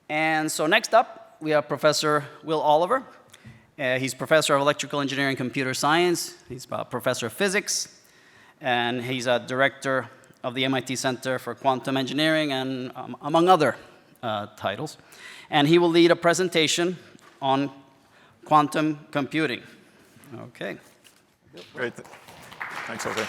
And so next up, we have Professor Will Oliver. He's Professor of Electrical Engineering and Computer Science. He's a Professor of Physics. And he's a Director of the MIT Center for Quantum Engineering, and among other titles. And he will lead a presentation on quantum computing. Okay. Great. Thanks, Jose.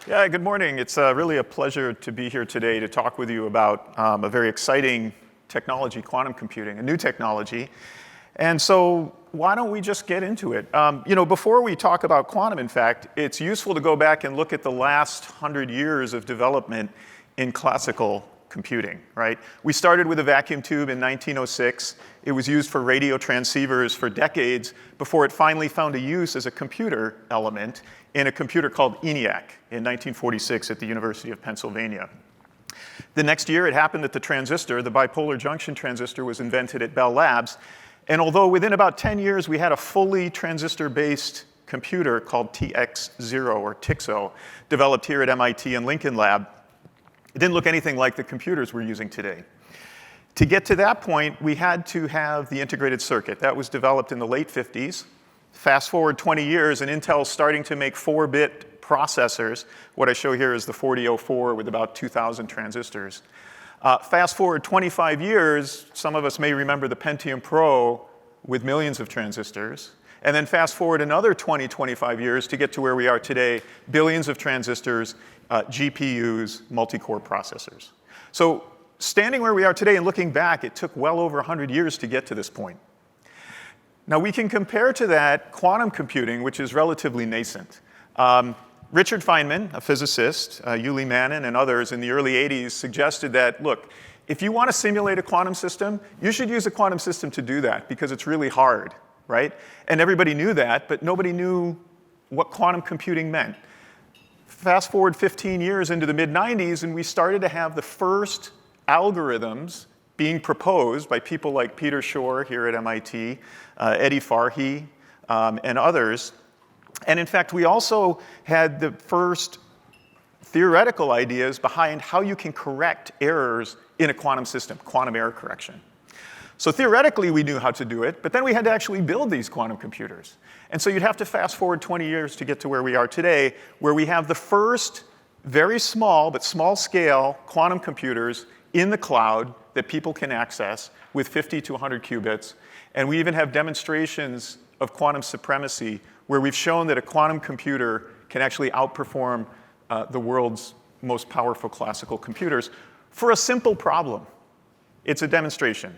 Yeah, good morning. It's really a pleasure to be here today to talk with you about a very exciting technology, quantum computing, a new technology. And so why don't we just get into it? Before we talk about quantum, in fact, it's useful to go back and look at the last 100 years of development in classical computing, right? We started with a vacuum tube in 1906. It was used for radio transceivers for decades before it finally found a use as a computer element in a computer called ENIAC in 1946 at the University of Pennsylvania. The next year, it happened that the transistor, the bipolar junction transistor, was invented at Bell Labs. And although within about 10 years, we had a fully transistor-based computer called TX0 or TIXO, developed here at MIT and Lincoln Lab, it didn't look anything like the computers we're using today. To get to that point, we had to have the integrated circuit. That was developed in the late 50s. Fast forward 20 years, and Intel's starting to make 4-bit processors. What I show here is the 4004 with about 2,000 transistors. Fast forward 25 years, some of us may remember the Pentium Pro with millions of transistors. And then fast forward another 20, 25 years to get to where we are today, billions of transistors, GPUs, multi-core processors. So standing where we are today and looking back, it took well over 100 years to get to this point. Now, we can compare to that quantum computing, which is relatively nascent. Richard Feynman, a physicist, Uli Mannin, and others in the early 80s suggested that, look, if you want to simulate a quantum system, you should use a quantum system to do that because it's really hard, right? And everybody knew that, but nobody knew what quantum computing meant. Fast forward 15 years into the mid-90s, and we started to have the first algorithms being proposed by people like Peter Shor here at MIT, Eddie Farhi, and others. And in fact, we also had the first theoretical ideas behind how you can correct errors in a quantum system, quantum error correction. So theoretically, we knew how to do it, but then we had to actually build these quantum computers. And so you'd have to fast forward 20 years to get to where we are today, where we have the first very small, but small-scale quantum computers in the cloud that people can access with 50 to 100 qubits. And we even have demonstrations of quantum supremacy where we've shown that a quantum computer can actually outperform the world's most powerful classical computers for a simple problem. It's a demonstration.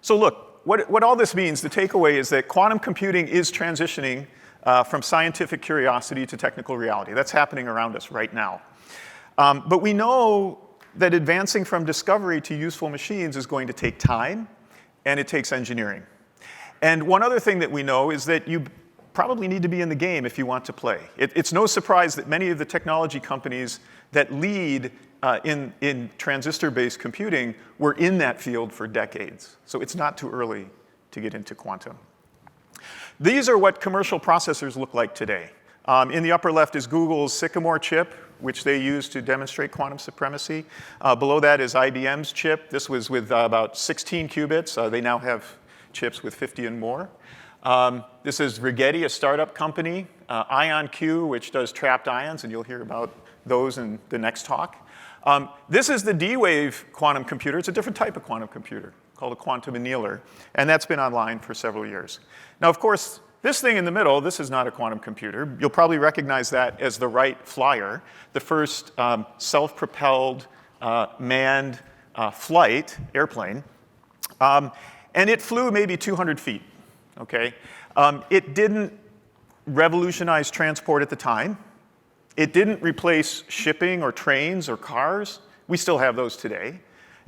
So look, what all this means, the takeaway is that quantum computing is transitioning from scientific curiosity to technical reality. That's happening around us right now. But we know that advancing from discovery to useful machines is going to take time, and it takes engineering. And one other thing that we know is that you probably need to be in the game if you want to play. It's no surprise that many of the technology companies that lead in transistor-based computing were in that field for decades. So it's not too early to get into quantum. These are what commercial processors look like today. In the upper left is Google's Sycamore chip, which they use to demonstrate quantum supremacy. Below that is IBM's chip. This was with about 16 qubits. They now have chips with 50 and more. This is Rigetti, a startup company. IonQ, which does trapped ions, and you'll hear about those in the next talk. This is the D-Wave quantum computer. It's a different type of quantum computer called a quantum annealer, and that's been online for several years. Now, of course, this thing in the middle, this is not a quantum computer. You'll probably recognize that as the Wright Flyer, the first self-propelled manned flight airplane. And it flew maybe 200 feet, okay? It didn't revolutionize transport at the time. It didn't replace shipping or trains or cars. We still have those today.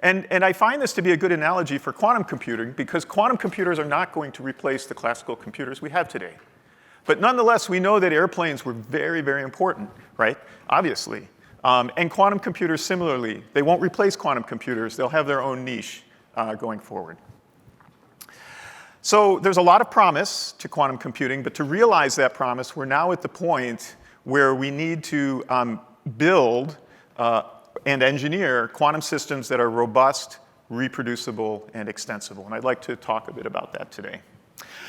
And I find this to be a good analogy for quantum computing because quantum computers are not going to replace the classical computers we have today. But nonetheless, we know that airplanes were very, very important, right? Obviously. And quantum computers similarly. They won't replace quantum computers. They'll have their own niche going forward. So there's a lot of promise to quantum computing, but to realize that promise, we're now at the point where we need to build and engineer quantum systems that are robust, reproducible, and extensible. And I'd like to talk a bit about that today.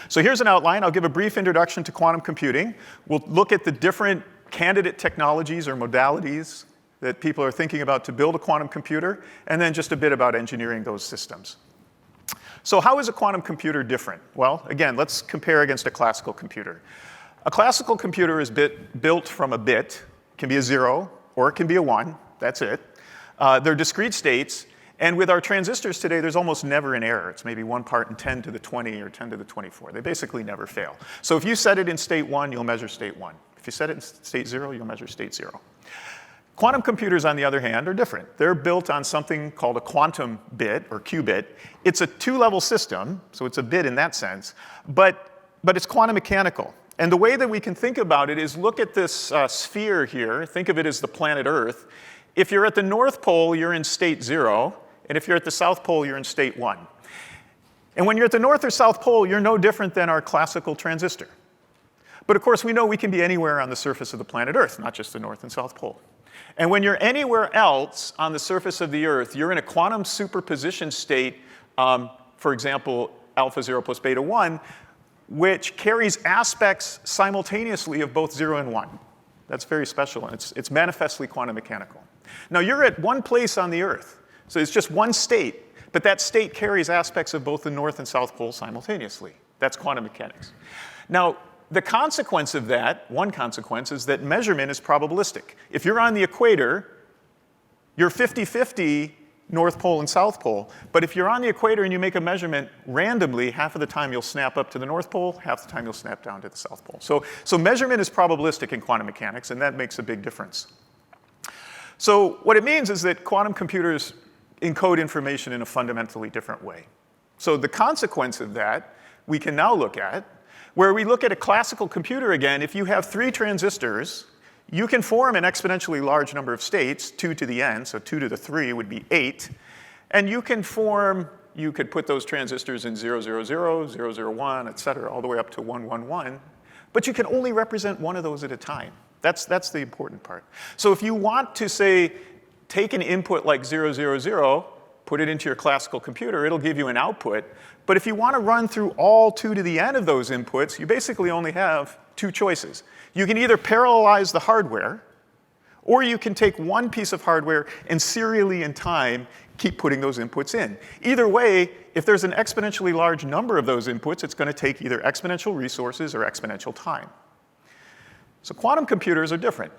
So here's an outline. I'll give a brief introduction to quantum computing. We'll look at the different candidate technologies or modalities that people are thinking about to build a quantum computer, and then just a bit about engineering those systems. So how is a quantum computer different? Well, again, let's compare against a classical computer. A classical computer is built from a bit. It can be a 0, or it can be a 1. That's it. They're discrete states. And with our transistors today, there's almost never an error. It's maybe 1 part in 10 to the 20 or 10 to the 24. They basically never fail. So if you set it in state 1, you'll measure state 1. If you set it in state 0, you'll measure state 0. Quantum computers, on the other hand, are different. They're built on something called a quantum bit, or qubit. It's a 2-level system, so it's a bit in that sense, but it's quantum mechanical. And the way that we can think about it is look at this sphere here. Think of it as the planet Earth. If you're at the North Pole, you're in state 0, and if you're at the South Pole, you're in state 1. And when you're at the North or South Pole, you're no different than our classical transistor. But of course, we know we can be anywhere on the surface of the planet Earth, not just the North and South Pole. And when you're anywhere else on the surface of the Earth, you're in a quantum superposition state, for example, alpha 0 plus beta 1, which carries aspects simultaneously of both 0 and 1. That's very special, and it's manifestly quantum mechanical. Now, you're at one place on the Earth, so it's just one state, but that state carries aspects of both the North and South Pole simultaneously. That's quantum mechanics. Now, the consequence of that, one consequence, is that measurement is probabilistic. If you're on the equator, you're 50-50 North Pole and South Pole. But if you're on the equator and you make a measurement randomly, half of the time you'll snap up to the North Pole, half the time you'll snap down to the South Pole. So measurement is probabilistic in quantum mechanics, and that makes a big difference. So what it means is that quantum computers encode information in a fundamentally different way. So the consequence of that we can now look at, where we look at a classical computer again. If you have 3 transistors, you can form an exponentially large number of states, 2 to the n, so 2 to the 3 would be 8. And you could put those transistors in 0, 0, 0, 0, 0, 1, et cetera, all the way up to 1, 1, 1. But you can only represent one of those at a time. That's the important part. So if you want to, say, take an input like 0, 0, 0, put it into your classical computer, it'll give you an output. But if you want to run through all 2 to the n of those inputs, you basically only have 2 choices. You can either parallelize the hardware, or you can take one piece of hardware and serially in time keep putting those inputs in. Either way, if there's an exponentially large number of those inputs, it's going to take either exponential resources or exponential time. So quantum computers are different.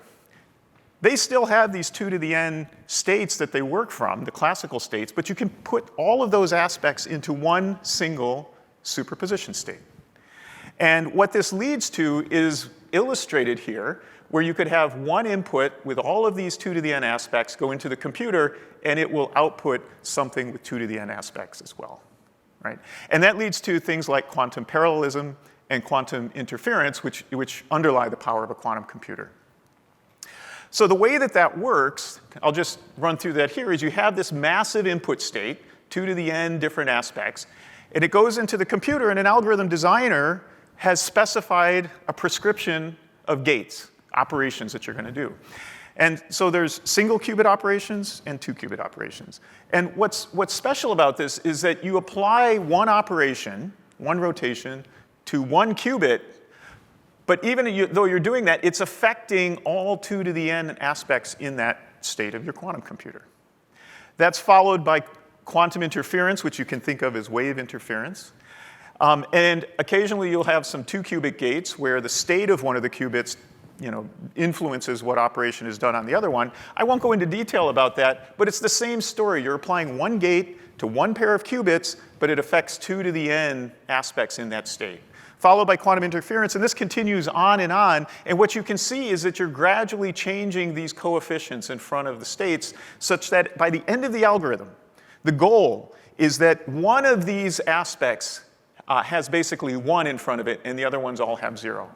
They still have these 2 to the n states that they work from, the classical states, but you can put all of those aspects into one single superposition state. And what this leads to is illustrated here, where you could have one input with all of these 2 to the n aspects go into the computer, and it will output something with 2 to the n aspects as well, right? And that leads to things like quantum parallelism and quantum interference, which underlie the power of a quantum computer. So the way that that works, I'll just run through that here, is you have this massive input state, 2 to the n different aspects, and it goes into the computer, and an algorithm designer has specified a prescription of gates, operations that you're going to do. And so there's single qubit operations and 2 qubit operations. And what's special about this is that you apply one operation, one rotation, to one qubit. But even though you're doing that, it's affecting all 2 to the n aspects in that state of your quantum computer. That's followed by quantum interference, which you can think of as wave interference. And occasionally you'll have some 2-qubit gates where the state of one of the qubits influences what operation is done on the other one. I won't go into detail about that, but it's the same story. You're applying one gate to one pair of qubits, but it affects 2 to the n aspects in that state. Followed by quantum interference, and this continues on. And what you can see is that you're gradually changing these coefficients in front of the states such that by the end of the algorithm, the goal is that one of these aspects has basically 1 in front of it, and the other ones all have 0.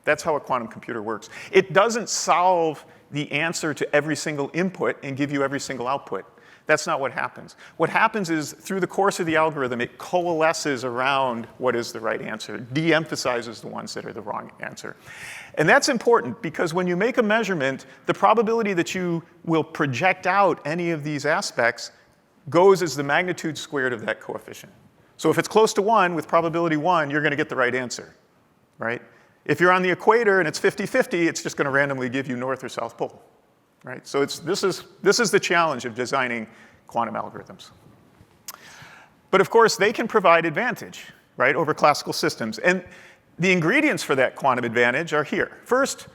That's how a quantum computer works. It doesn't solve the answer to every single input and give you every single output. That's not what happens. What happens is, through the course of the algorithm, it coalesces around what is the right answer, de-emphasizes the ones that are the wrong answer. And that's important because when you make a measurement, the probability that you will project out any of these aspects goes as the magnitude squared of that coefficient. So if it's close to 1 with probability 1, you're going to get the right answer, right? If you're on the equator and it's 50-50, it's just going to randomly give you north or south pole, right? So this is the challenge of designing quantum algorithms. But of course, they can provide advantage, right, over classical systems. And the ingredients for that quantum advantage are here. First,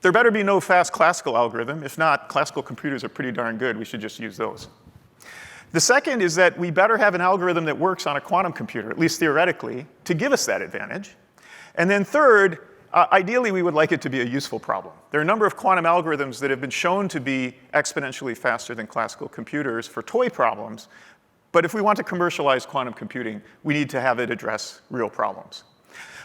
there better be no fast classical algorithm. If not, classical computers are pretty darn good. We should just use those. The second is that we better have an algorithm that works on a quantum computer, at least theoretically, to give us that advantage. And then third, ideally, we would like it to be a useful problem. There are a number of quantum algorithms that have been shown to be exponentially faster than classical computers for toy problems. But if we want to commercialize quantum computing, we need to have it address real problems.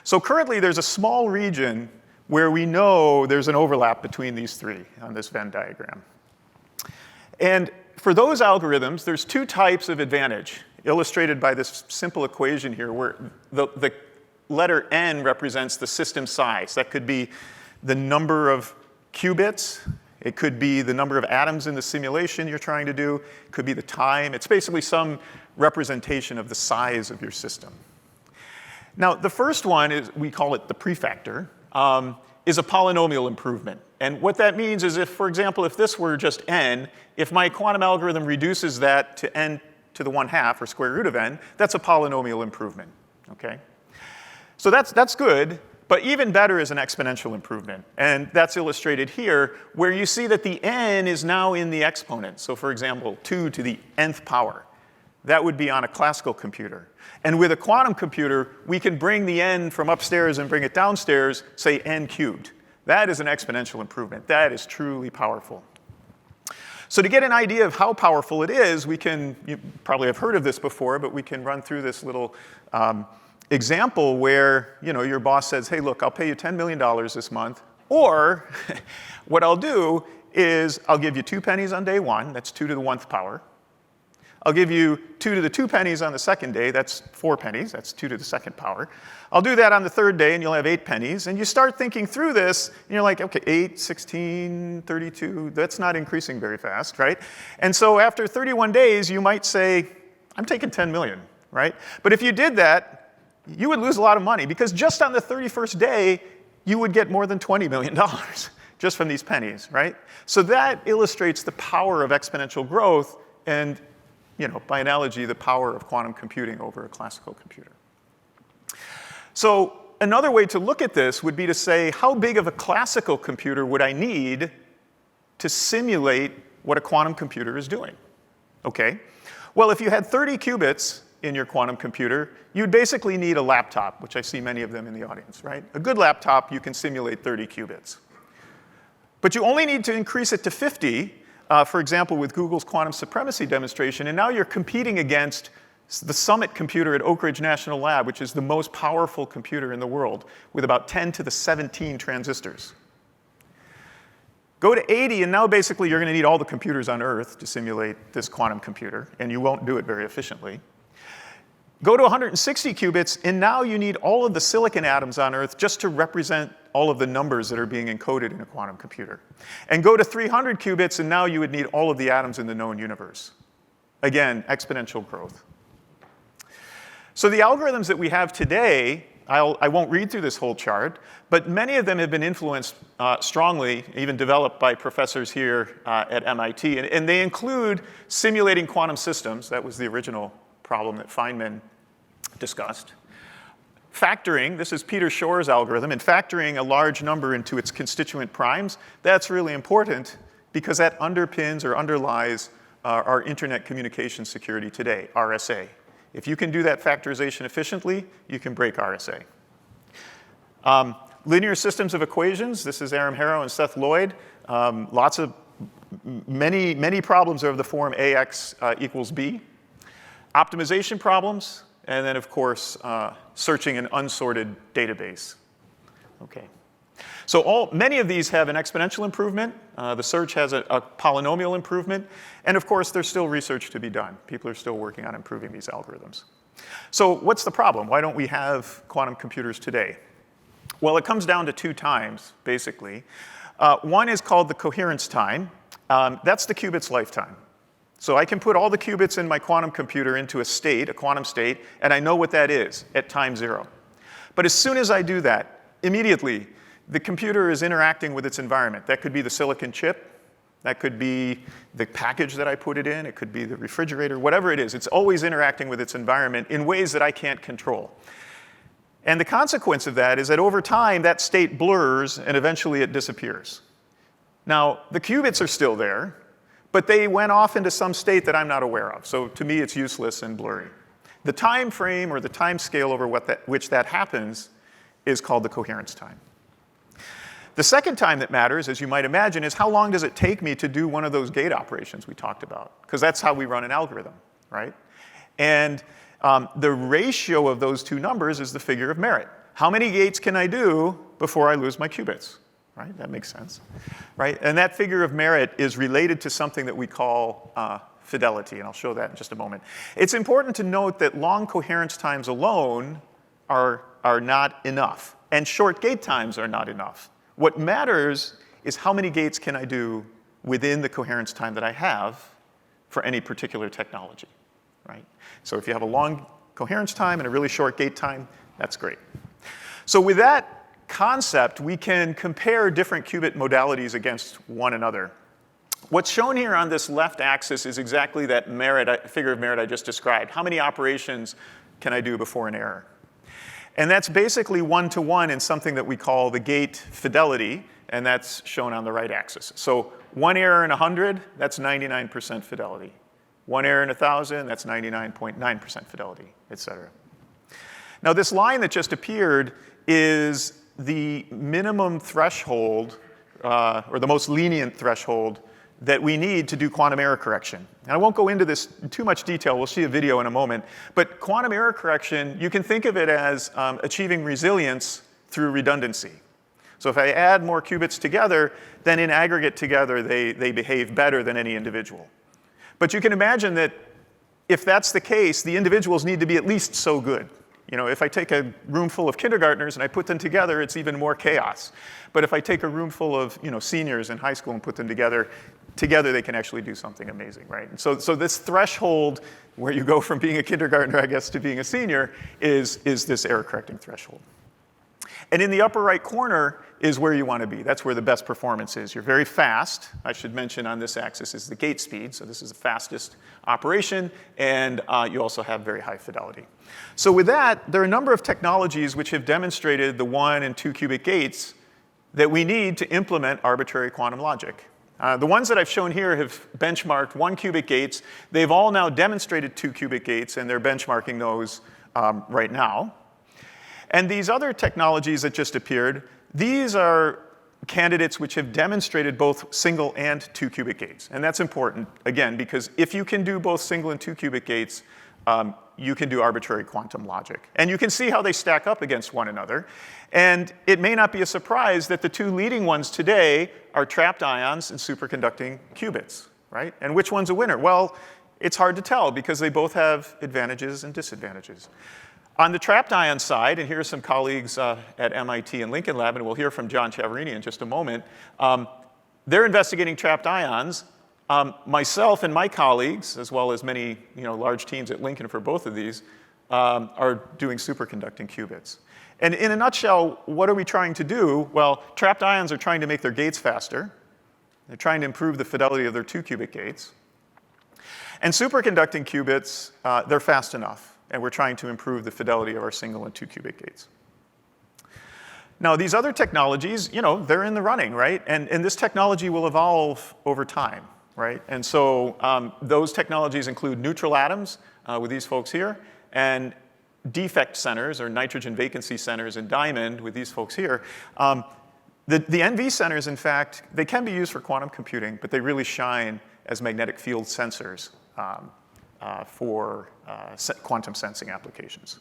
So currently, there's a small region where we know there's an overlap between these three on this Venn diagram. And for those algorithms, there's two types of advantage, illustrated by this simple equation here, where the letter n represents the system size. That could be the number of qubits. It could be the number of atoms in the simulation you're trying to do. It could be the time. It's basically some representation of the size of your system. Now, the first one is, we call it the prefactor, is a polynomial improvement. And what that means is if, for example, if this were just n, if my quantum algorithm reduces that to n to the 1/2, or square root of n, that's a polynomial improvement, okay? So that's good, but even better is an exponential improvement. And that's illustrated here, where you see that the n is now in the exponent. So for example, 2 to the nth power. That would be on a classical computer. And with a quantum computer, we can bring the n from upstairs and bring it downstairs, say n cubed. That is an exponential improvement. That is truly powerful. So to get an idea of how powerful it is, you probably have heard of this before, but we can run through this little example where your boss says, hey, look, I'll pay you $10 million this month. Or what I'll do is I'll give you 2 pennies on day 1. That's 2 to the 1th power. I'll give you 2 to the 2 pennies on the second day. That's 4 pennies. That's 2 to the 2nd power. I'll do that on the 3rd day, and you'll have 8 pennies. And you start thinking through this, and you're like, OK, 8, 16, 32. That's not increasing very fast, right? And so after 31 days, you might say, I'm taking 10 million, right? But if you did that, you would lose a lot of money, because just on the 31st day, you would get more than $20 million just from these pennies, right? So that illustrates the power of exponential growth and, by analogy, the power of quantum computing over a classical computer. So another way to look at this would be to say, how big of a classical computer would I need to simulate what a quantum computer is doing? Okay. Well, if you had 30 qubits in your quantum computer, you'd basically need a laptop, which I see many of them in the audience, right? A good laptop, you can simulate 30 qubits. But you only need to increase it to 50, for example, with Google's quantum supremacy demonstration, and now you're competing against the Summit computer at Oak Ridge National Lab, which is the most powerful computer in the world, with about 10 to the 17 transistors. Go to 80, and now basically you're going to need all the computers on Earth to simulate this quantum computer, and you won't do it very efficiently. Go to 160 qubits, and now you need all of the silicon atoms on Earth just to represent all of the numbers that are being encoded in a quantum computer. And go to 300 qubits, and now you would need all of the atoms in the known universe. Again, exponential growth. So the algorithms that we have today, I won't read through this whole chart, but many of them have been influenced strongly, even developed by professors here at MIT. And they include simulating quantum systems. That was the original problem that Feynman discussed. Factoring, this is Peter Shor's algorithm, and factoring a large number into its constituent primes, that's really important because that underpins or underlies our internet communication security today, RSA. If you can do that factorization efficiently, you can break RSA. Linear systems of equations, this is Aram Harrow and Seth Lloyd. Many problems are of the form AX equals B. Optimization problems, and then, of course, searching an unsorted database. Okay. So many of these have an exponential improvement. The search has a polynomial improvement. And of course, there's still research to be done. People are still working on improving these algorithms. So what's the problem? Why don't we have quantum computers today? Well, it comes down to two times, basically. One is called the coherence time. That's the qubit's lifetime. So I can put all the qubits in my quantum computer into a state, a quantum state, and I know what that is at time 0. But as soon as I do that, immediately, the computer is interacting with its environment. That could be the silicon chip. That could be the package that I put it in. It could be the refrigerator, whatever it is. It's always interacting with its environment in ways that I can't control. And the consequence of that is that over time, that state blurs, and eventually it disappears. Now, the qubits are still there, but they went off into some state that I'm not aware of. So to me, it's useless and blurry. The time frame or the time scale over which that happens is called the coherence time. The second time that matters, as you might imagine, is how long does it take me to do one of those gate operations we talked about? Because that's how we run an algorithm, right? And the ratio of those two numbers is the figure of merit. How many gates can I do before I lose my qubits? Right? That makes sense, right? And that figure of merit is related to something that we call fidelity, and I'll show that in just a moment. It's important to note that long coherence times alone are not enough, and short gate times are not enough. What matters is how many gates can I do within the coherence time that I have for any particular technology, right? So if you have a long coherence time and a really short gate time, that's great. So with that concept, we can compare different qubit modalities against one another. What's shown here on this left axis is exactly that figure of merit I just described. How many operations can I do before an error? And that's basically one-to-one in something that we call the gate fidelity, and that's shown on the right axis. So one error in 100, that's 99% fidelity. One error in 1,000, that's 99.9% fidelity, et cetera. Now, this line that just appeared is the minimum threshold, or the most lenient threshold, that we need to do quantum error correction. And I won't go into this in too much detail. We'll see a video in a moment. But quantum error correction, you can think of it as achieving resilience through redundancy. So if I add more qubits together, then in aggregate together, they behave better than any individual. But you can imagine that if that's the case, the individuals need to be at least so good. You know, if I take a room full of kindergartners and I put them together, it's even more chaos. But if I take a room full of seniors in high school and put them together they can actually do something amazing, right? And so this threshold where you go from being a kindergartner, I guess, to being a senior is this error correcting threshold. And in the upper right corner is where you want to be. That's where the best performance is. You're very fast. I should mention on this axis is the gate speed. So this is the fastest operation. And you also have very high fidelity. So with that, there are a number of technologies which have demonstrated the 1 and 2 qubit gates that we need to implement arbitrary quantum logic. The ones that I've shown here have benchmarked 1 qubit gates. They've all now demonstrated 2 qubit gates, and they're benchmarking those right now. And these other technologies that just appeared, these are candidates which have demonstrated both single and 2 qubit gates. And that's important, again, because if you can do both single and 2 qubit gates, you can do arbitrary quantum logic. And you can see how they stack up against one another. And it may not be a surprise that the two leading ones today are trapped ions and superconducting qubits, right? And which one's a winner? Well, it's hard to tell because they both have advantages and disadvantages. On the trapped ion side, and here are some colleagues at MIT and Lincoln Lab, and we'll hear from John Ciavarini in just a moment, they're investigating trapped ions. Myself and my colleagues, as well as many large teams at Lincoln for both of these, are doing superconducting qubits. And in a nutshell, what are we trying to do? Well, trapped ions are trying to make their gates faster. They're trying to improve the fidelity of their 2 qubit gates. And superconducting qubits, they're fast enough. And we're trying to improve the fidelity of our single and 2 qubit gates. Now, these other technologies, they're in the running, right? And this technology will evolve over time, right? And so those technologies include neutral atoms with these folks here, and defect centers, or nitrogen vacancy centers in diamond with these folks here. The NV centers, in fact, they can be used for quantum computing, but they really shine as magnetic field sensors for quantum sensing applications.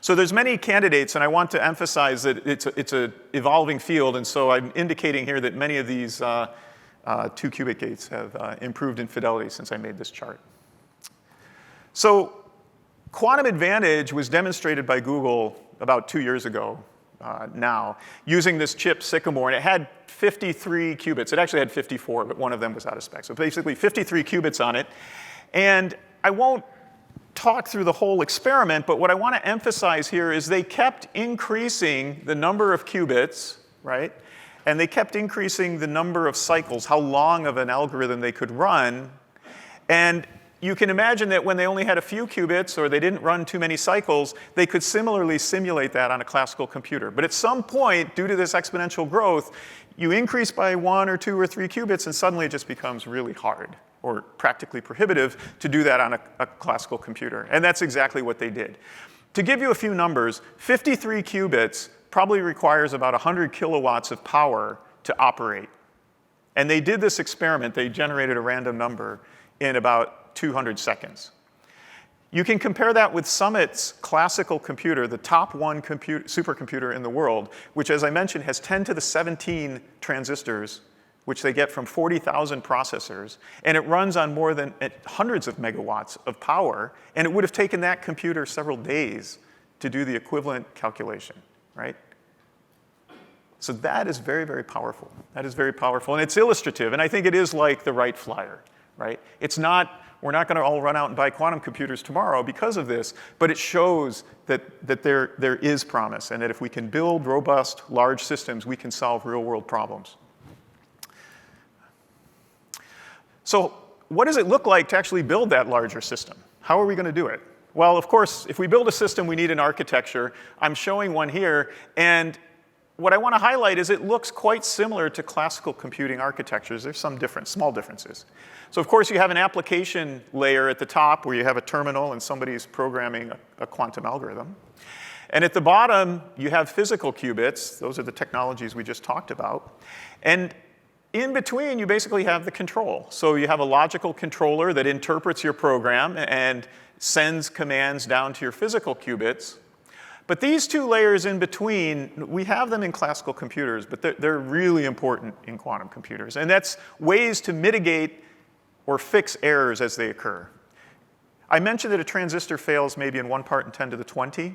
So there's many candidates, and I want to emphasize that it's an evolving field, and so I'm indicating here that many of these 2-qubit gates have improved in fidelity since I made this chart. So quantum advantage was demonstrated by Google about 2 years ago now, using this chip Sycamore, and it had 53 qubits. It actually had 54, but one of them was out of spec. So basically 53 qubits on it. And I won't talk through the whole experiment, but what I want to emphasize here is they kept increasing the number of qubits, right? And they kept increasing the number of cycles, how long of an algorithm they could run. And you can imagine that when they only had a few qubits or they didn't run too many cycles, they could similarly simulate that on a classical computer. But at some point, due to this exponential growth, you increase by 1 or 2 or 3 qubits, and suddenly it just becomes really hard or practically prohibitive to do that on a classical computer. And that's exactly what they did. To give you a few numbers, 53 qubits probably requires about 100 kilowatts of power to operate. And they did this experiment. They generated a random number in about 200 seconds. You can compare that with Summit's classical computer, the top one supercomputer in the world, which, as I mentioned, has 10 to the 17 transistors, which they get from 40,000 processors, and it runs on more than hundreds of megawatts of power, and it would have taken that computer several days to do the equivalent calculation, right? So that is very, very powerful. That is very powerful, and it's illustrative, and I think it is like the Wright Flyer, right? It's not, we're not going to all run out and buy quantum computers tomorrow because of this, but it shows that there is promise, and that if we can build robust, large systems, we can solve real-world problems. So what does it look like to actually build that larger system? How are we going to do it? Well, of course, if we build a system, we need an architecture. I'm showing one here, and what I want to highlight is it looks quite similar to classical computing architectures. There's some small differences. So of course, you have an application layer at the top where you have a terminal and somebody's programming a quantum algorithm. And at the bottom, you have physical qubits. Those are the technologies we just talked about. And in between, you basically have the control. So you have a logical controller that interprets your program and sends commands down to your physical qubits. But these two layers in between, we have them in classical computers, but they're really important in quantum computers. And that's ways to mitigate or fix errors as they occur. I mentioned that a transistor fails maybe in 1 part in 10 to the 20.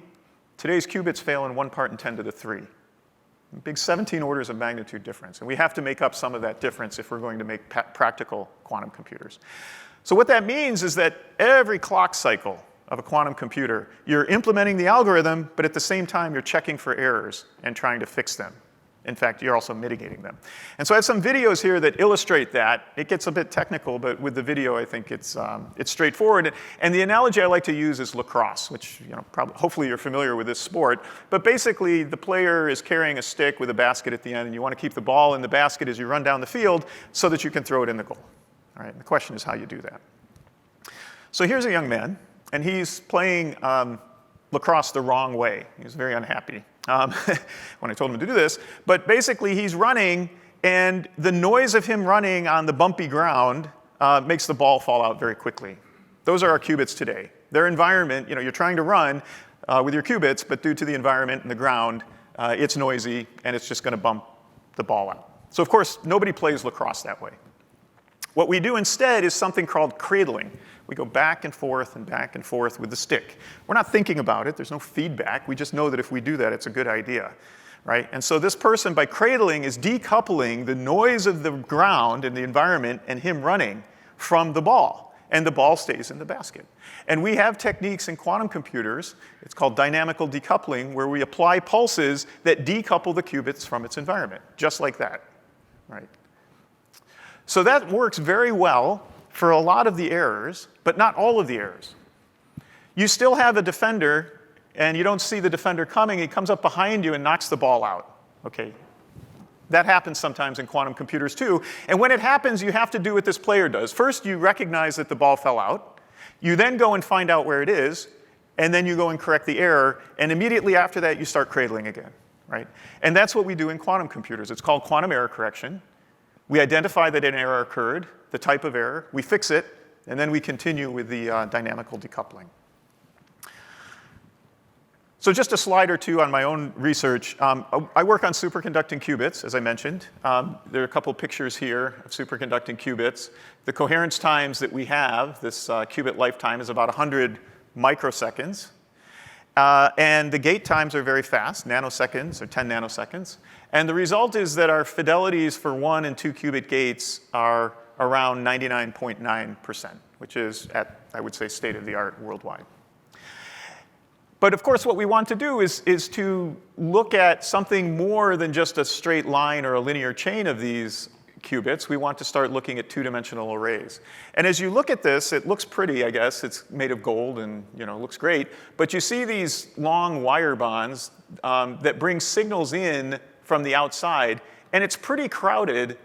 Today's qubits fail in 1 part in 10 to the 3. A big 17 orders of magnitude difference. And we have to make up some of that difference if we're going to make practical quantum computers. So what that means is that every clock cycle of a quantum computer, you're implementing the algorithm, but at the same time, you're checking for errors and trying to fix them. In fact, you're also mitigating them. And so I have some videos here that illustrate that. It gets a bit technical, but with the video, I think it's straightforward. And the analogy I like to use is lacrosse, which hopefully you're familiar with this sport. But basically, the player is carrying a stick with a basket at the end, and you want to keep the ball in the basket as you run down the field so that you can throw it in the goal. All right, and the question is how you do that. So here's a young man, and he's playing lacrosse the wrong way. He's very unhappy when I told him to do this. But basically, he's running, and the noise of him running on the bumpy ground makes the ball fall out very quickly. Those are our qubits today. Their environment, you're trying to run with your qubits, but due to the environment and the ground, it's noisy, and it's just going to bump the ball out. So of course, nobody plays lacrosse that way. What we do instead is something called cradling. We go back and forth with the stick. We're not thinking about it. There's no feedback. We just know that if we do that, it's a good idea, right? And so this person, by cradling, is decoupling the noise of the ground and the environment and him running from the ball. And the ball stays in the basket. And we have techniques in quantum computers, it's called dynamical decoupling, where we apply pulses that decouple the qubits from its environment, just like that, right? So that works very well for a lot of the errors, but not all of the errors. You still have a defender, and you don't see the defender coming. He comes up behind you and knocks the ball out. Okay, that happens sometimes in quantum computers too. And when it happens, you have to do what this player does. First, you recognize that the ball fell out. You then go and find out where it is, and then you go and correct the error. And immediately after that, you start cradling again, right? And that's what we do in quantum computers. It's called quantum error correction. We identify that an error occurred, the type of error, we fix it, and then we continue with the dynamical decoupling. So just a slide or two on my own research. I work on superconducting qubits, as I mentioned. There are a couple pictures here of superconducting qubits. The coherence times that we have, this qubit lifetime, is about 100 microseconds. And the gate times are very fast, nanoseconds or 10 nanoseconds. And the result is that our fidelities for 1 and 2 qubit gates are around 99.9%, which is at, I would say, state of the art worldwide. But of course, what we want to do is to look at something more than just a straight line or a linear chain of these qubits. We want to start looking at two-dimensional arrays. And as you look at this, it looks pretty, I guess. It's made of gold and looks great. But you see these long wire bonds that bring signals in from the outside. And it's pretty crowded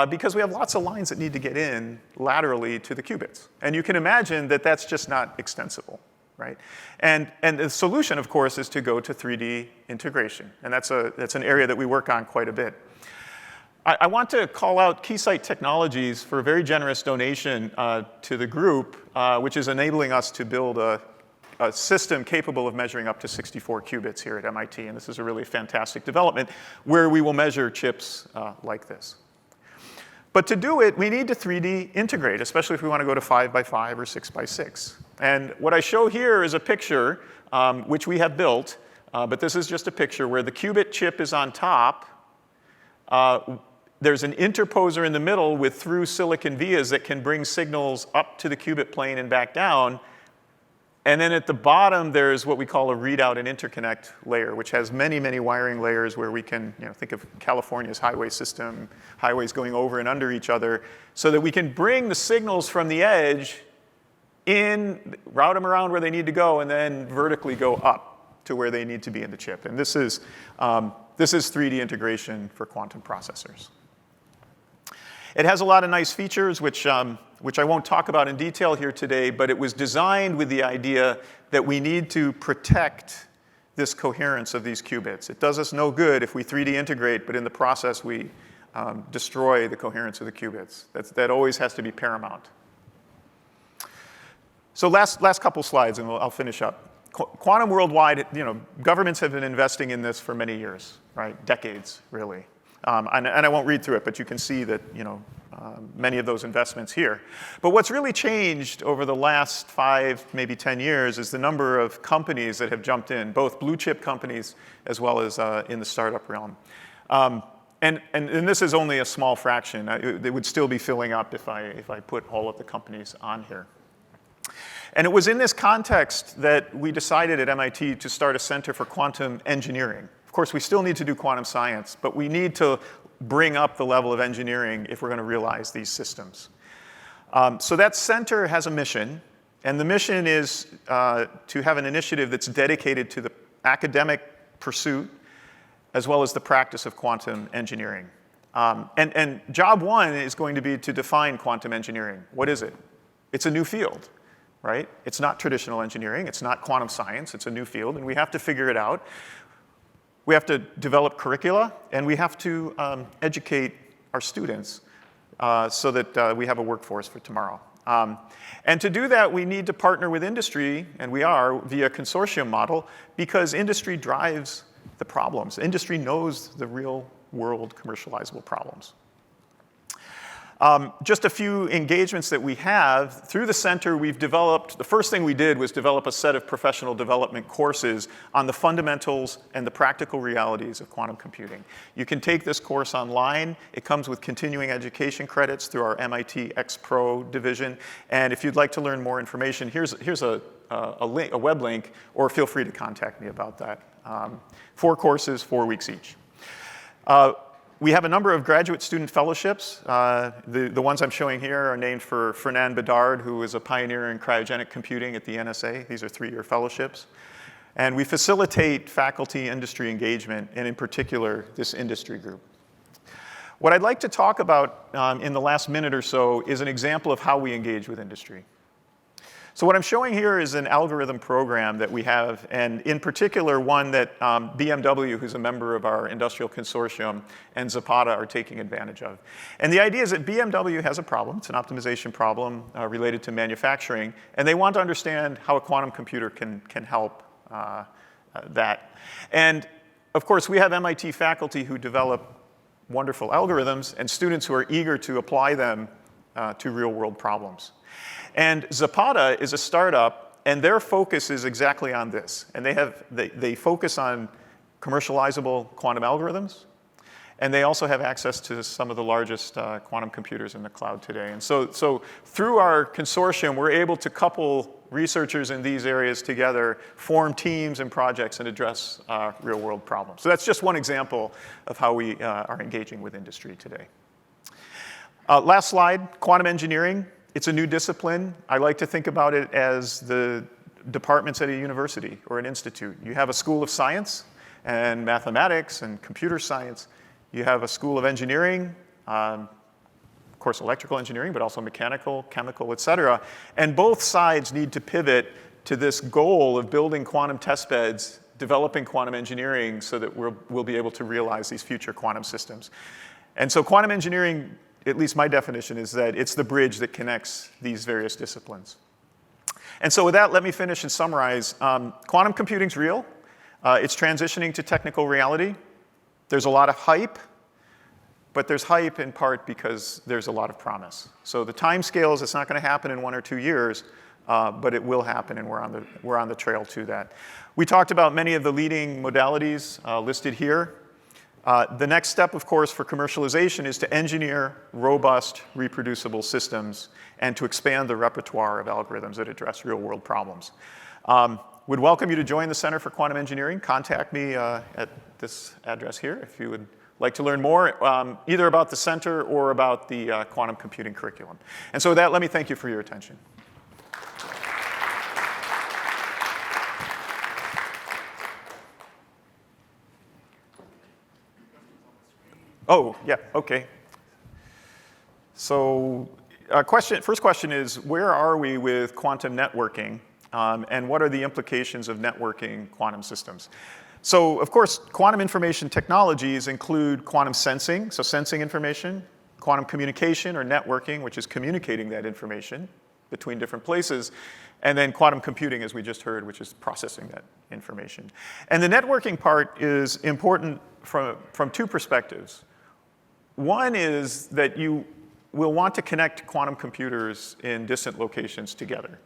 because we have lots of lines that need to get in laterally to the qubits. And you can imagine that that's just not extensible. Right? And the solution, of course, is to go to 3D integration. And that's an area that we work on quite a bit. I want to call out Keysight Technologies for a very generous donation to the group, which is enabling us to build a system capable of measuring up to 64 qubits here at MIT. And this is a really fantastic development where we will measure chips like this. But to do it, we need to 3D integrate, especially if we want to go to 5 by 5 or 6 by 6. And what I show here is a picture, which we have built, but this is just a picture where the qubit chip is on top. There's an interposer in the middle with through silicon vias that can bring signals up to the qubit plane and back down. And then at the bottom, there's what we call a readout and interconnect layer, which has many, many wiring layers where we can think of California's highway system, highways going over and under each other, so that we can bring the signals from the edge in, route them around where they need to go, and then vertically go up to where they need to be in the chip. And this is 3D integration for quantum processors. It has a lot of nice features, which I won't talk about in detail here today, but it was designed with the idea that we need to protect this coherence of these qubits. It does us no good if we 3D integrate, but in the process we destroy the coherence of the qubits. That always has to be paramount. So last couple slides, and I'll finish up. Quantum worldwide, governments have been investing in this for many years, right? Decades, really. And I won't read through it, but you can see that many of those investments here. But what's really changed over the last 5, maybe 10 years is the number of companies that have jumped in, both blue chip companies as well as in the startup realm. And this is only a small fraction. It would still be filling up if I put all of the companies on here. And it was in this context that we decided at MIT to start a center for quantum engineering. Of course, we still need to do quantum science, but we need to bring up the level of engineering if we're going to realize these systems. So that center has a mission, and the mission is to have an initiative that's dedicated to the academic pursuit as well as the practice of quantum engineering. And job one is going to be to define quantum engineering. What is it? It's a new field, right? It's not traditional engineering. It's not quantum science. It's a new field, and we have to figure it out. We have to develop curricula, and we have to educate our students so that we have a workforce for tomorrow. And to do that, we need to partner with industry, and we are, via a consortium model, because industry drives the problems. Industry knows the real-world commercializable problems. Just a few engagements that we have. Through the center, we've developed, the first thing we did was develop a set of professional development courses on the fundamentals and the practical realities of quantum computing. You can take this course online. It comes with continuing education credits through our MIT X Pro division. And if you'd like to learn more information, here's a web link, or feel free to contact me about that. 4 courses, 4 weeks each. We have a number of graduate student fellowships. The ones I'm showing here are named for Fernand Bedard, who is a pioneer in cryogenic computing at the NSA. These are 3-year fellowships. And we facilitate faculty-industry engagement, and in particular, this industry group. What I'd like to talk about in the last minute or so is an example of how we engage with industry. So what I'm showing here is an algorithm program that we have, and in particular one that BMW, who's a member of our industrial consortium, and Zapata are taking advantage of. And the idea is that BMW has a problem. It's an optimization problem related to manufacturing, and they want to understand how a quantum computer can help that. And of course, we have MIT faculty who develop wonderful algorithms and students who are eager to apply them to real-world problems. And Zapata is a startup, and their focus is exactly on this. And they focus on commercializable quantum algorithms, and they also have access to some of the largest quantum computers in the cloud today. And so through our consortium, we're able to couple researchers in these areas together, form teams and projects, and address real-world problems. So that's just one example of how we are engaging with industry today. Last slide, quantum engineering. It's a new discipline. I like to think about it as the departments at a university or an institute. You have a school of science and mathematics and computer science. You have a school of engineering, of course, electrical engineering, but also mechanical, chemical, et cetera. And both sides need to pivot to this goal of building quantum testbeds, developing quantum engineering so that we'll be able to realize these future quantum systems. And so quantum engineering, at least my definition, is that it's the bridge that connects these various disciplines. And so with that, let me finish and summarize. Quantum computing's real. It's transitioning to technical reality. There's a lot of hype, but there's hype in part because there's a lot of promise. So the time scales, it's not going to happen in 1 or 2 years, but it will happen, and we're on the trail to that. We talked about many of the leading modalities listed here. The next step, of course, for commercialization is to engineer robust, reproducible systems and to expand the repertoire of algorithms that address real-world problems. Would welcome you to join the Center for Quantum Engineering. Contact me at this address here if you would like to learn more, either about the center or about the quantum computing curriculum. And so with that, let me thank you for your attention. Oh, yeah, OK. So first question is, where are we with quantum networking? And what are the implications of networking quantum systems? So, of course, quantum information technologies include quantum sensing, so sensing information, quantum communication or networking, which is communicating that information between different places, and then quantum computing, as we just heard, which is processing that information. And the networking part is important from two perspectives. One is that you will want to connect quantum computers in distant locations together.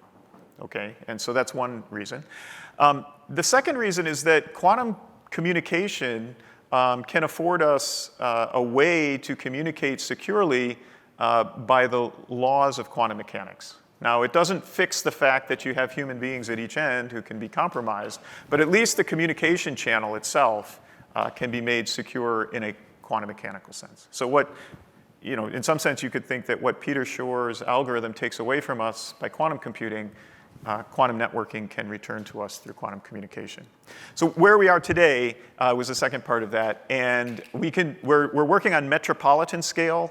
Okay, and so that's one reason. The second reason is that quantum communication can afford us a way to communicate securely by the laws of quantum mechanics. Now, it doesn't fix the fact that you have human beings at each end who can be compromised, but at least the communication channel itself can be made secure in a quantum mechanical sense. So in some sense, you could think that what Peter Shor's algorithm takes away from us by quantum computing, quantum networking can return to us through quantum communication. So where we are today was the second part of that, and we're working on metropolitan scale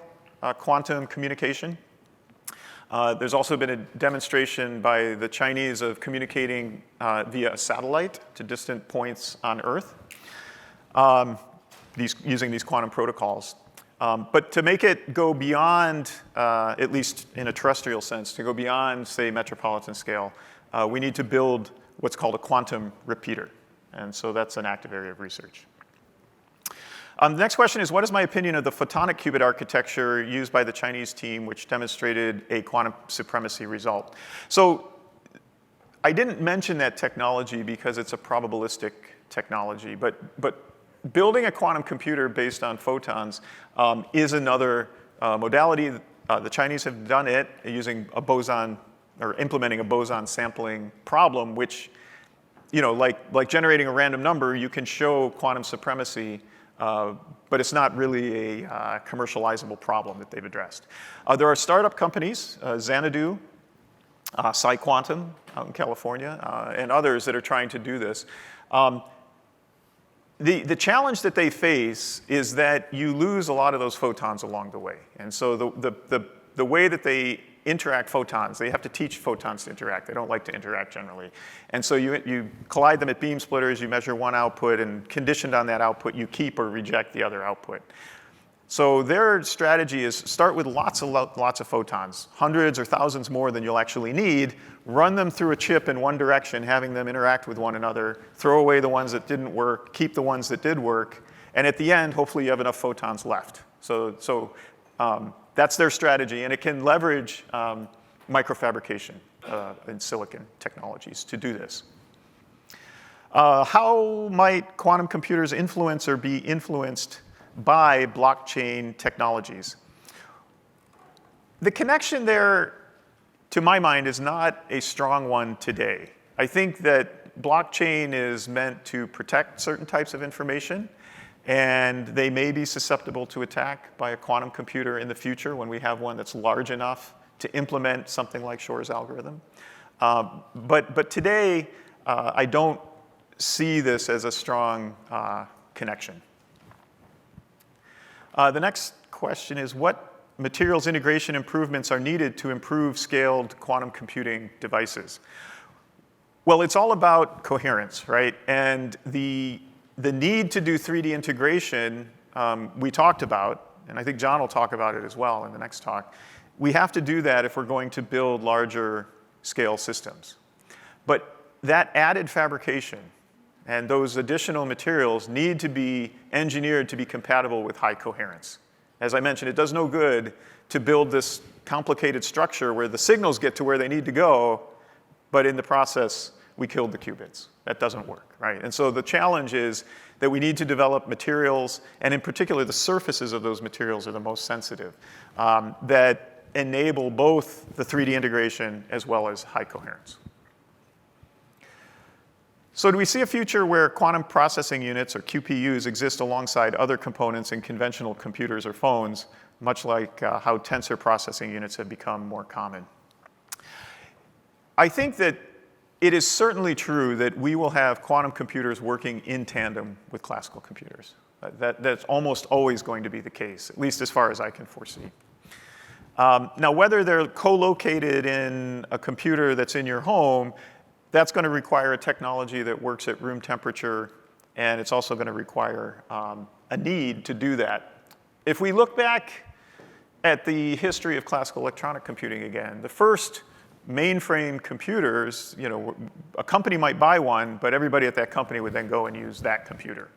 quantum communication. There's also been a demonstration by the Chinese of communicating via a satellite to distant points on Earth, using these quantum protocols. But to make it go beyond, at least in a terrestrial sense, to go beyond, say, metropolitan scale, we need to build what's called a quantum repeater. And so that's an active area of research. The next question is, what is my opinion of the photonic qubit architecture used by the Chinese team, which demonstrated a quantum supremacy result? So I didn't mention that technology because it's a probabilistic technology, but building a quantum computer based on photons is another modality. The Chinese have done it using a boson, or implementing a boson sampling problem, which, like generating a random number, you can show quantum supremacy, but it's not really a commercializable problem that they've addressed. There are startup companies, Xanadu, PsiQuantum out in California, and others that are trying to do this. The challenge that they face is that you lose a lot of those photons along the way. And so the way that they interact photons, they have to teach photons to interact. They don't like to interact generally. And so you collide them at beam splitters, you measure one output, and conditioned on that output, you keep or reject the other output. So their strategy is start with lots of photons, hundreds or thousands more than you'll actually need, run them through a chip in one direction, having them interact with one another, throw away the ones that didn't work, keep the ones that did work, and at the end, hopefully you have enough photons left. So that's their strategy, and it can leverage microfabrication in silicon technologies to do this. How might quantum computers influence or be influenced by blockchain technologies? The connection there, to my mind, is not a strong one today. I think that blockchain is meant to protect certain types of information, and they may be susceptible to attack by a quantum computer in the future when we have one that's large enough to implement something like Shor's algorithm. But today, I don't see this as a strong connection. The next question is, what materials integration improvements are needed to improve scaled quantum computing devices? Well, it's all about coherence, right? And the need to do 3D integration we talked about, and I think John will talk about it as well in the next talk. We have to do that if we're going to build larger scale systems. But that added fabrication and those additional materials need to be engineered to be compatible with high coherence. As I mentioned, it does no good to build this complicated structure where the signals get to where they need to go, but in the process, we killed the qubits. That doesn't work, right? And so the challenge is that we need to develop materials, and in particular, the surfaces of those materials are the most sensitive, that enable both the 3D integration as well as high coherence. So do we see a future where quantum processing units, or QPUs, exist alongside other components in conventional computers or phones, much like how tensor processing units have become more common? I think that it is certainly true that we will have quantum computers working in tandem with classical computers. That's almost always going to be the case, at least as far as I can foresee. Now, whether they're co-located in a computer that's in your home, that's going to require a technology that works at room temperature, and it's also going to require a need to do that. If we look back at the history of classical electronic computing again, the first mainframe computers, a company might buy one, but everybody at that company would then go and use that computer.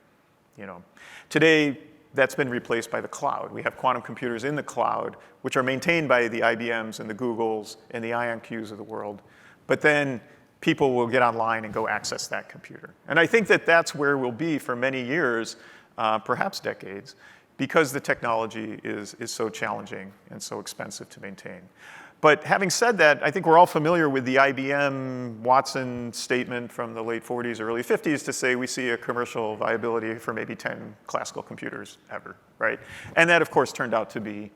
Today, that's been replaced by the cloud. We have quantum computers in the cloud, which are maintained by the IBMs and the Googles and the IonQs of the world. But then people will get online and go access that computer. And I think that that's where we'll be for many years, perhaps decades, because the technology is so challenging and so expensive to maintain. But having said that, I think we're all familiar with the IBM Watson statement from the late 40s, early 50s to say we see a commercial viability for maybe 10 classical computers ever, right? And that, of course, turned out to be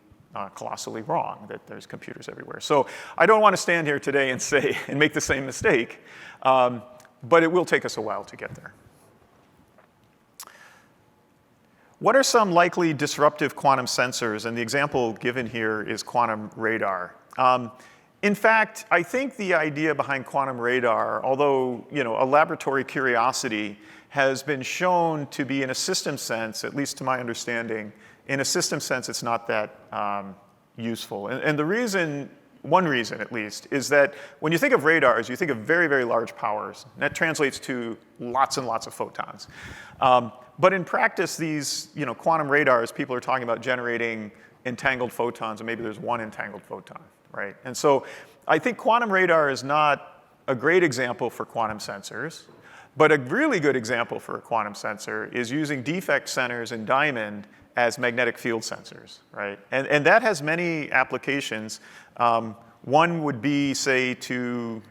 colossally wrong, that there's computers everywhere. So I don't want to stand here today and say, and make the same mistake, but it will take us a while to get there. What are some likely disruptive quantum sensors? And the example given here is quantum radar. In fact, I think the idea behind quantum radar, although a laboratory curiosity, has been shown to be, in a system sense, at least to my understanding, in a system sense, it's not that useful. And the reason, one reason at least, is that when you think of radars, you think of very, very large powers. And that translates to lots and lots of photons. But in practice, these quantum radars, people are talking about generating entangled photons, and maybe there's one entangled photon, right? And so I think quantum radar is not a great example for quantum sensors, but a really good example for a quantum sensor is using defect centers in diamond as magnetic field sensors, right? And that has many applications. One would be, say, to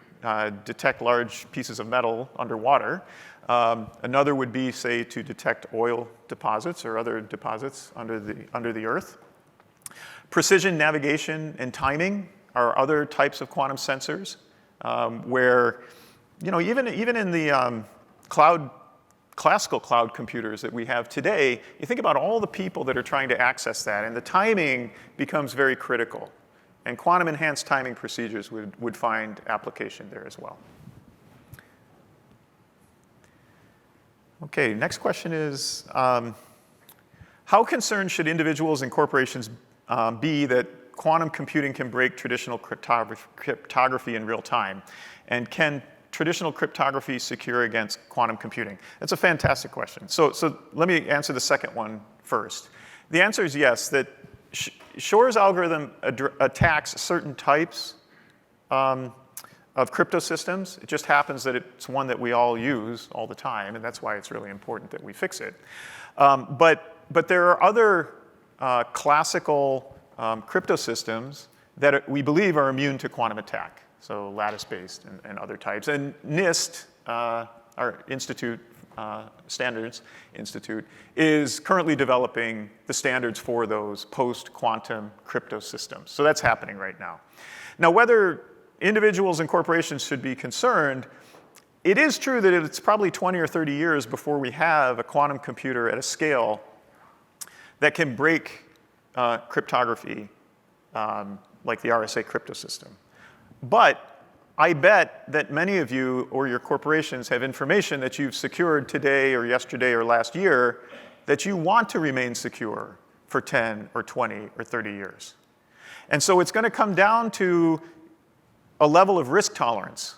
detect large pieces of metal underwater. Another would be, say, to detect oil deposits or other deposits under the earth. Precision navigation and timing are other types of quantum sensors where, even in the classical cloud computers that we have today, you think about all the people that are trying to access that, and the timing becomes very critical. And quantum-enhanced timing procedures would find application there as well. Okay, next question is, How concerned should individuals and corporations be that quantum computing can break traditional cryptography in real time? And can traditional cryptography secure against quantum computing? That's a fantastic question. So let me answer the second one first. The answer is yes, that Shor's algorithm attacks certain types of crypto systems. It just happens that it's one that we all use all the time, and that's why it's really important that we fix it. But there are other classical crypto systems that we believe are immune to quantum attack, so lattice-based and other types. And NIST, our institute, Standards Institute, is currently developing the standards for those post-quantum crypto systems. So that's happening right now. Now, whether individuals and corporations should be concerned, it is true that it's probably 20 or 30 years before we have a quantum computer at a scale that can break cryptography like the RSA crypto system. But I bet that many of you or your corporations have information that you've secured today or yesterday or last year that you want to remain secure for 10 or 20 or 30 years. And so it's going to come down to a level of risk tolerance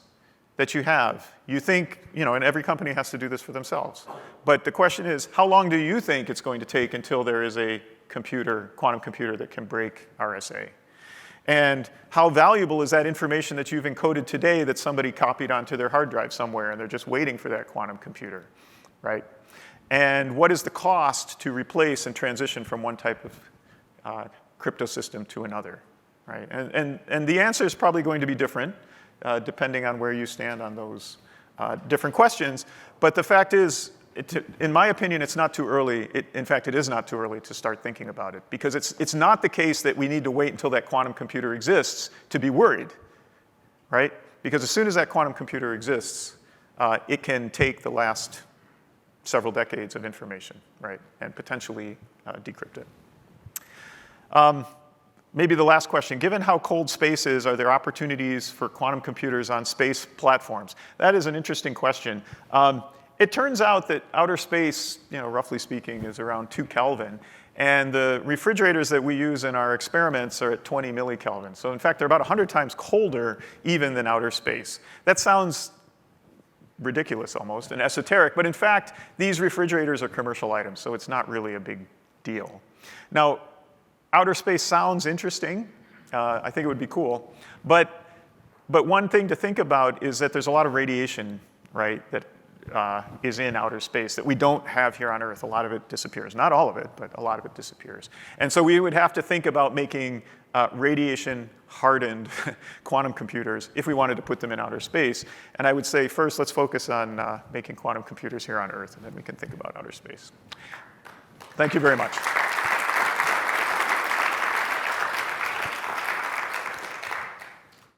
that you have. You think, and every company has to do this for themselves. But the question is, how long do you think it's going to take until there is a quantum computer that can break RSA? And how valuable is that information that you've encoded today that somebody copied onto their hard drive somewhere and they're just waiting for that quantum computer, right? And what is the cost to replace and transition from one type of crypto system to another, right? And the answer is probably going to be different depending on where you stand on those different questions. But the fact is, in my opinion, it's not too early. In fact, it is not too early to start thinking about it, because it's not the case that we need to wait until that quantum computer exists to be worried, right? Because as soon as that quantum computer exists, it can take the last several decades of information, right, and potentially decrypt it. Maybe the last question, given how cold space is, are there opportunities for quantum computers on space platforms? That is an interesting question. It turns out that outer space, roughly speaking, is around 2 Kelvin. And the refrigerators that we use in our experiments are at 20 millikelvin. So in fact, they're about 100 times colder even than outer space. That sounds ridiculous almost and esoteric, but in fact, these refrigerators are commercial items, so it's not really a big deal. Now, outer space sounds interesting. I think it would be cool. But one thing to think about is that there's a lot of radiation, right, that is in outer space that we don't have here on Earth. A lot of it disappears. Not all of it, but a lot of it disappears. And so we would have to think about making radiation-hardened quantum computers if we wanted to put them in outer space. And I would say, first, let's focus on making quantum computers here on Earth, and then we can think about outer space. Thank you very much.